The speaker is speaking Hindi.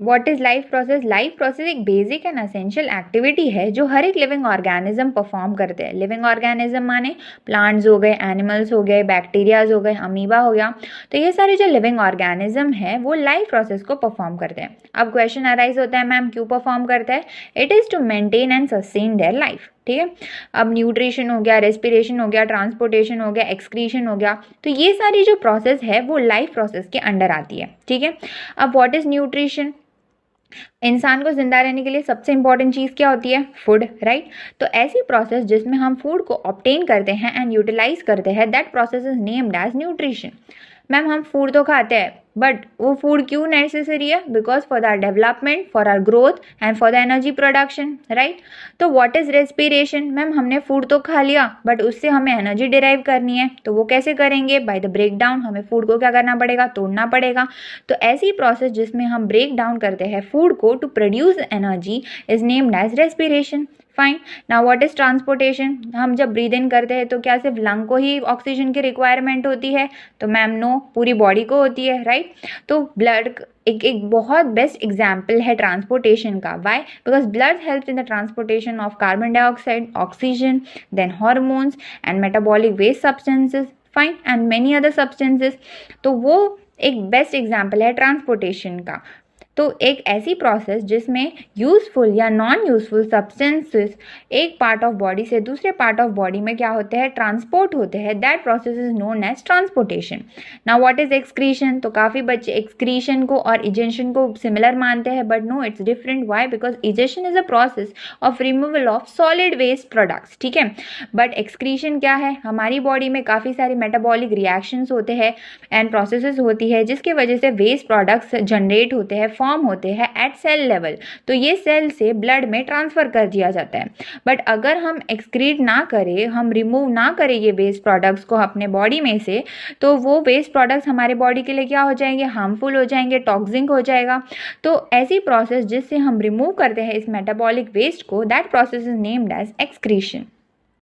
What is life process? Life process एक बेसिक एंड असेंशियल एक्टिविटी है जो हर एक लिविंग ऑर्गेनिज्म परफॉर्म करते हैं। लिविंग ऑर्गेनिज्म माने प्लांट्स हो गए, एनिमल्स हो गए, बैक्टीरियाज हो गए, अमीबा हो गया। तो ये सारे जो लिविंग ऑर्गेनिज्म है वो लाइफ प्रोसेस को परफॉर्म करते हैं। अब क्वेश्चन अराइज होता है, मैम क्यों परफॉर्म करते हैं? It is to maintain and sustain their life. ठीक है, अब न्यूट्रिशन हो गया, रेस्पिरेशन हो गया, ट्रांसपोर्टेशन हो गया, एक्सक्रीशन हो गया, तो ये सारी जो प्रोसेस है वो लाइफ प्रोसेस के अंडर आती है। ठीक है, अब व्हाट इज न्यूट्रिशन? इंसान को जिंदा रहने के लिए सबसे इंपॉर्टेंट चीज़ क्या होती है? Food, right. तो ऐसी प्रोसेस जिसमें हम फूड को ऑब्टेन करते हैं एंड यूटिलाइज करते हैं, that process is named as nutrition. Ma'am हम फूड तो खाते हैं, बट वो फूड क्यों नेसेसरी है? Because for the development, for our growth and for the energy production, right. तो व्हाट इज रेस्पिरेशन? मैम हमने फूड तो खा लिया बट उससे हमें एनर्जी डिराइव करनी है, तो वो कैसे करेंगे? By the break down. हमें फूड को क्या करना पड़ेगा? तोड़ना पड़ेगा। तो ऐसी प्रोसेस जिसमें हम ब्रेक डाउन करते हैं फूड को to produce energy is named as respiration. Fine. Now what is transportation? हम जब ब्रीद इन करते हैं तो क्या सिर्फ लंग को ही ऑक्सीजन की रिक्वायरमेंट होती है? तो मैम नो, पूरी बॉडी को होती है, राइट। तो ब्लड एक बहुत बेस्ट एग्जाम्पल है ट्रांसपोर्टेशन का। Why? Because blood helps in the transportation of carbon dioxide, oxygen, then hormones and metabolic waste substances, fine, and many other substances. तो वो एक बेस्ट एग्जाम्पल है ट्रांसपोर्टेशन का। तो एक ऐसी प्रोसेस जिसमें यूजफुल या नॉन यूजफुल सब्सटेंसेस एक पार्ट ऑफ बॉडी से दूसरे पार्ट ऑफ बॉडी में क्या होते हैं? ट्रांसपोर्ट होते हैं। That process is known as transportation. Now what is excretion? तो काफ़ी बच्चे एक्सक्रीशन को और इजेशन को सिमिलर मानते हैं, but no, it's different. Why? Because egestion is a process of removal of solid waste products. ठीक है, बट एक्सक्रीशन क्या है? हमारी बॉडी में काफ़ी सारे मेटाबॉलिक रिएक्शंस होते हैं एंड प्रोसेसेस होती है जिसकी वजह से वेस्ट प्रोडक्ट्स जनरेट होते हैं, फॉर्म होते हैं एट सेल लेवल। तो ये सेल से ब्लड में ट्रांसफर कर दिया जाता है। बट अगर हम एक्सक्रीट ना करें, हम रिमूव ना करें ये वेस्ट प्रोडक्ट्स को अपने बॉडी में से, तो वो वेस्ट प्रोडक्ट्स हमारे बॉडी के लिए क्या हो जाएंगे? हार्मफुल हो जाएंगे, टॉक्सिक हो जाएगा। तो ऐसी प्रोसेस जिससे हम रिमूव करते हैं इस मेटाबॉलिक वेस्ट को, that process is named as excretion.